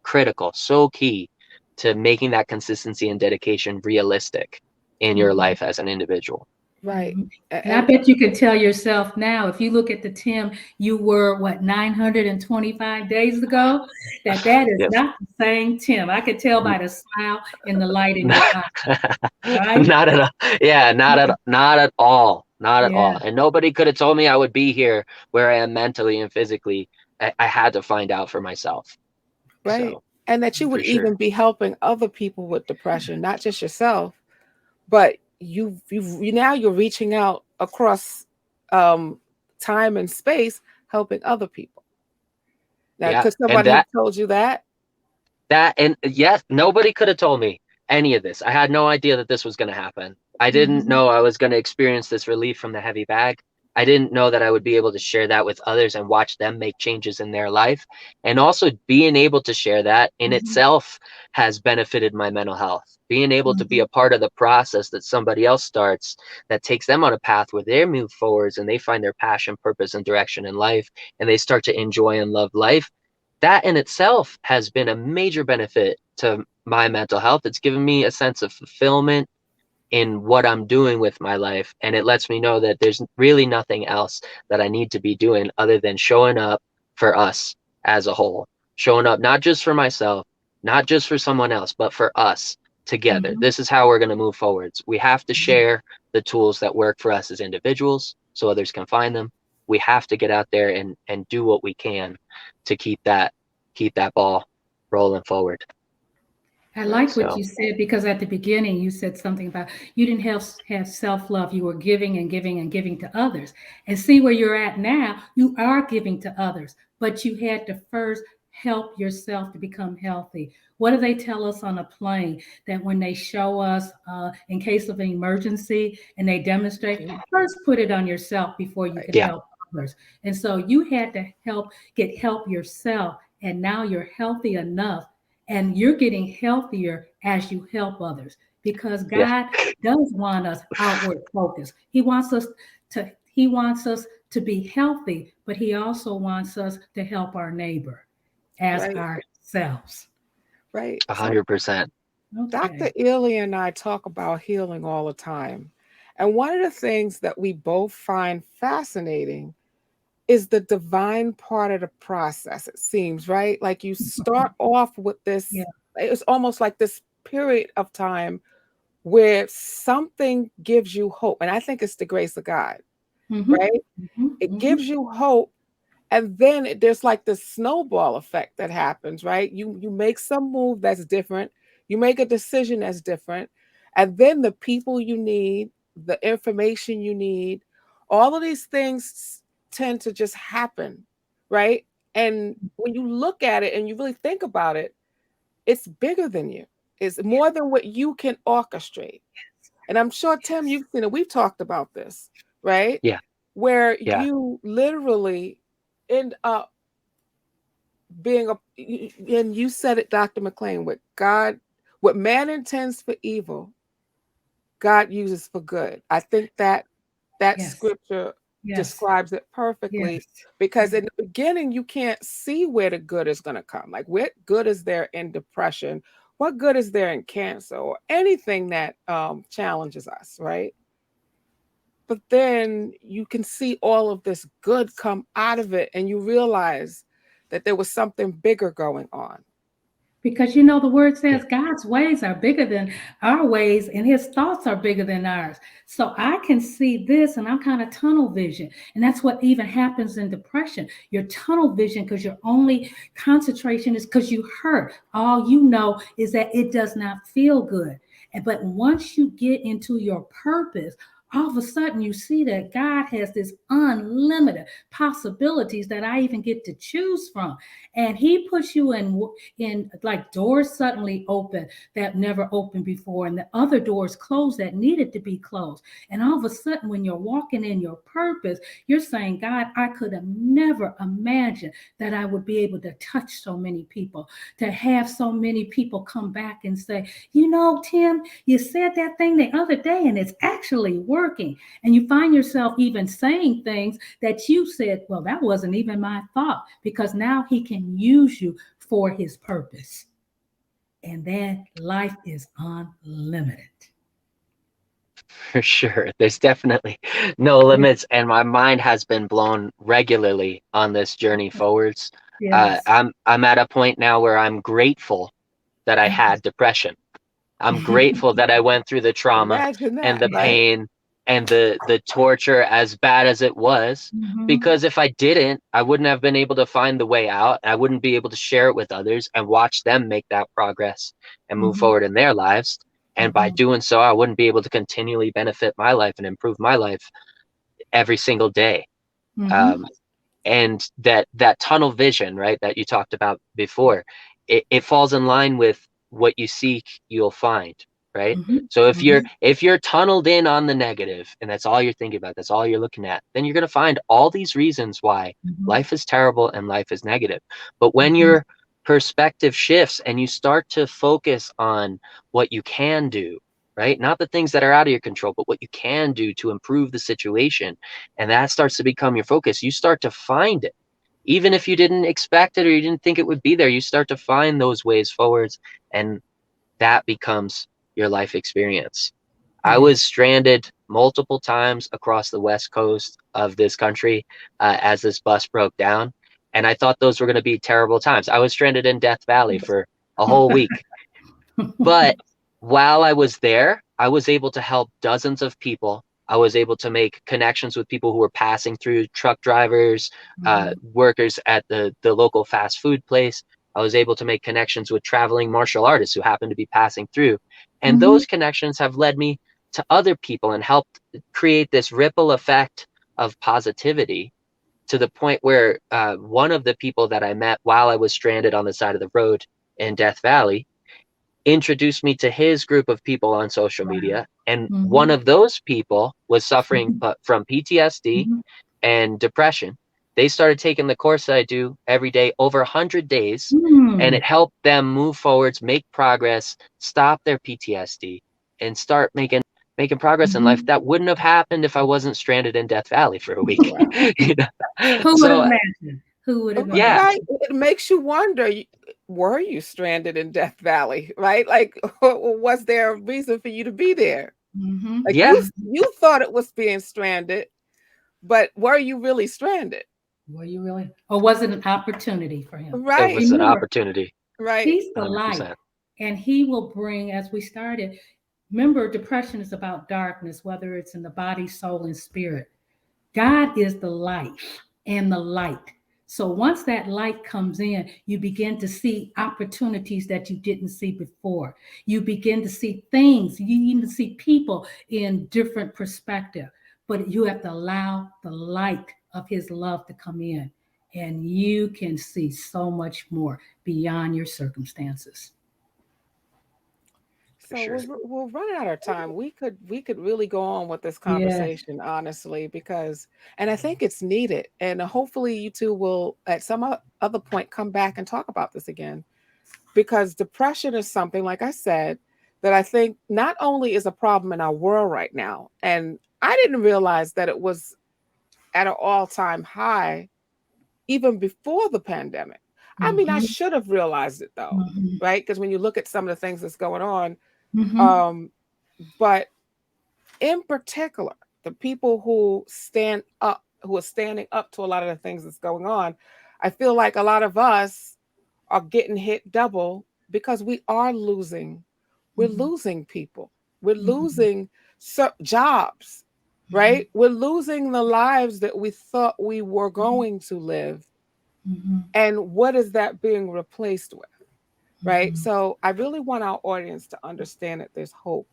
critical, so key to making that consistency and dedication realistic in your life as an individual. Right. And I bet you can tell yourself now, if you look at the Tim you were, what, 925 days ago, that is Yes. not the same Tim. I could tell by the smile and the light in your eye. Right? Not at all. Yeah, not at all. Not at all. Yeah. And nobody could have told me I would be here where I am mentally and physically. I had to find out for myself. Right. So, And that you would for sure. even be helping other people with depression, not just yourself, but you now you're reaching out across time and space, helping other people. Now, Yeah. could And somebody have told you that? and yes, nobody could have told me any of this. I had no idea that this was going to happen. I didn't know I was going to experience this relief from the heavy bag. I didn't know that I would be able to share that with others and watch them make changes in their life. And also being able to share that in itself has benefited my mental health. Being able to be a part of the process that somebody else starts that takes them on a path where they move forwards and they find their passion, purpose, and direction in life, and they start to enjoy and love life. That in itself has been a major benefit to my mental health. It's given me a sense of fulfillment in what I'm doing with my life. And it lets me know that there's really nothing else that I need to be doing other than showing up for us as a whole, showing up not just for myself, not just for someone else, but for us together. This is how we're going to move forwards. We have to share the tools that work for us as individuals so others can find them. We have to get out there and do what we can to keep that ball rolling forward. I like what you said, because at the beginning you said something about you didn't have self-love. You were giving and giving and giving to others. And see where you're at now, you are giving to others, but you had to first help yourself to become healthy. What do they tell us on a plane? That when they show us in case of an emergency and they demonstrate, first put it on yourself before you can help others. And so you had to get help yourself, and now you're healthy enough. And you're getting healthier as you help others, because God does want us outward focused. He wants us to be healthy, but he also wants us to help our neighbor as ourselves. Right. 100%. Dr. Ealey and I talk about healing all the time. And one of the things that we both find fascinating is the divine part of the process, it seems, right? Like you start off with this, it's almost like this period of time where something gives you hope. And I think it's the grace of God, right? It gives you hope. And then there's like this snowball effect that happens, right? You make some move that's different. You make a decision that's different. And then the people you need, the information you need, all of these things tend to just happen, right? And when you look at it and you really think about it, it's bigger than you. It's more than what you can orchestrate. And I'm sure, Tim, you've seen it. We've talked about this, right? Yeah. Where you literally end up being and you said it, Dr. McClain, with God, what man intends for evil, God uses for good. I think that scripture describes it perfectly, because in the beginning you can't see where the good is going to come. Like, what good is there in depression? What good is there in cancer or anything that challenges us, right? but then you can see all of this good come out of it, and you realize that there was something bigger going on. Because the word says God's ways are bigger than our ways, and his thoughts are bigger than ours. So I can see this, and I'm kind of tunnel vision. And that's what even happens in depression. Your tunnel vision, because your only concentration is because you hurt. All you know is that it does not feel good. But once you get into your purpose, all of a sudden you see that God has this unlimited possibilities that I even get to choose from. And he puts you in like doors suddenly open that never opened before, and the other doors closed that needed to be closed. And all of a sudden, when you're walking in your purpose, you're saying, God, I could have never imagined that I would be able to touch so many people, to have so many people come back and say, Tim, you said that thing the other day and it's actually working. And you find yourself even saying things that you said, well, that wasn't even my thought, because now he can use you for his purpose. And then life is unlimited. For sure. There's definitely no limits, and my mind has been blown regularly on this journey forwards. Yes. I'm at a point now where I'm grateful that I had depression. I'm grateful that I went through the trauma and the pain and the torture, as bad as it was, because if I didn't, I wouldn't have been able to find the way out. I wouldn't be able to share it with others and watch them make that progress and move forward in their lives. And by doing so, I wouldn't be able to continually benefit my life and improve my life every single day. And that tunnel vision, right, that you talked about before, it falls in line with what you seek, you'll find, right? So if you're tunneled in on the negative and that's all you're thinking about, that's all you're looking at, then you're going to find all these reasons why life is terrible and life is negative. But when your perspective shifts and you start to focus on what you can do, right? Not the things that are out of your control, but what you can do to improve the situation. And that starts to become your focus. You start to find it. Even if you didn't expect it or you didn't think it would be there, you start to find those ways forwards, and that becomes your life experience. I was stranded multiple times across the west coast of this country as this bus broke down, and I thought those were going to be terrible times. I was stranded in Death Valley for a whole week. But while I was there, I was able to help dozens of people. I was able to make connections with people who were passing through, truck drivers, workers at the local fast food place. I was able to make connections with traveling martial artists who happened to be passing through. And those connections have led me to other people and helped create this ripple effect of positivity, to the point where one of the people that I met while I was stranded on the side of the road in Death Valley introduced me to his group of people on social media. And one of those people was suffering from PTSD and depression. They started taking the course that I do every day, over 100 days, and it helped them move forwards, make progress, stop their PTSD, and start making progress in life. That wouldn't have happened if I wasn't stranded in Death Valley for a week. Who would have imagined? Who would have imagined? Yeah. Right. It makes you wonder, were you stranded in Death Valley, right? Like, was there a reason for you to be there? Like, you thought it was being stranded, but were you really stranded? Were you really? Or was it an opportunity for him? Right. It was an opportunity. Right. He's the light. And he will bring, as we started, remember, depression is about darkness, whether it's in the body, soul, and spirit. God is the light and the light. So once that light comes in, you begin to see opportunities that you didn't see before. You begin to see things. You even see people in different perspective. But you have to allow the light of his love to come in, and you can see so much more beyond your circumstances. So we're running out of time. We could really go on with this conversation, honestly, because, and I think it's needed. And hopefully you two will at some other point come back and talk about this again, because depression is something, like I said, that I think not only is a problem in our world right now, and I didn't realize that it was at an all-time high even before the pandemic. I mean, I should have realized it though, right? Because when you look at some of the things that's going on, but in particular, the people who are standing up to a lot of the things that's going on, I feel like a lot of us are getting hit double because we are losing. We're losing people. We're losing jobs, right? We're losing the lives that we thought we were going to live. And what is that being replaced with? Right. So I really want our audience to understand that there's hope.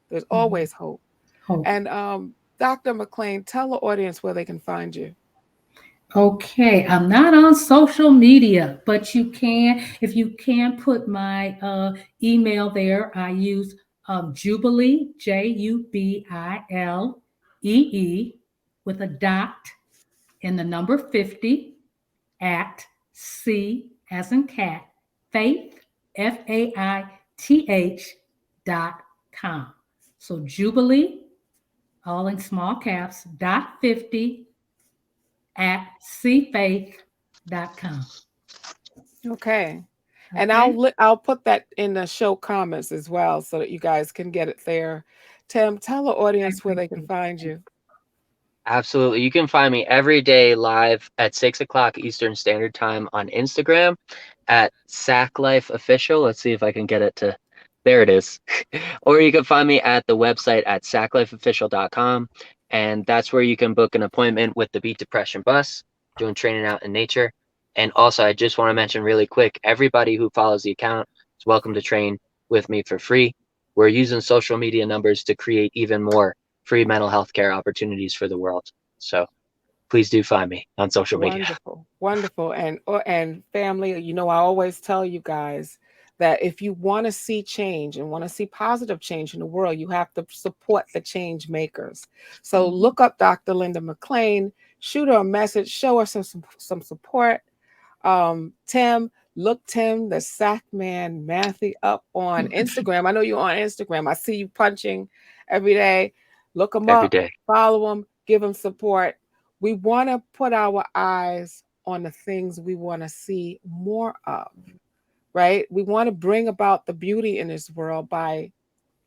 There's always hope. Hope. And Dr. McClain, tell the audience where they can find you. Okay, I'm not on social media, but you can, if you can put my email there, I use Jubilee, Jubilee, with a dot in the number 50 at C as in cat, faith, FAITH.com. So Jubilee, all in small caps, dot 50 at cfaith.com. Okay. And I'll put that in the show comments as well so that you guys can get it there. Tim, tell the audience where they can find you. Absolutely. You can find me every day live at 6 o'clock Eastern Standard Time on Instagram at Sacklife Official. Let's see if I can get it to, there it is. Or you can find me at the website at sacklifeofficial.com. And that's where you can book an appointment with the Beat Depression Bus, doing training out in nature. And also, I just want to mention really quick, everybody who follows the account is welcome to train with me for free. We're using social media numbers to create even more free mental health care opportunities for the world. So please do find me on social media. Wonderful. And family, I always tell you guys that if you want to see change and want to see positive change in the world, you have to support the change makers. So look up Dr. Linda McClain, shoot her a message, show her some support. Tim, look Tim, the Sackman Manthey, up on Instagram. I know you're on Instagram. I see you punching every day. Look them up, follow them, give them support. We want to put our eyes on the things we want to see more of, right? We want to bring about the beauty in this world by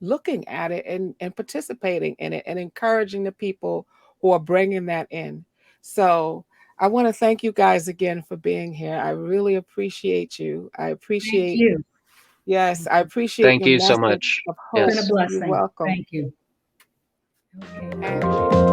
looking at it and participating in it and encouraging the people who are bringing that in. So I want to thank you guys again for being here. I really appreciate you. I appreciate you. Yes, I appreciate Thank your you so message much. of hope. It's been a blessing. You're welcome. Thank you. And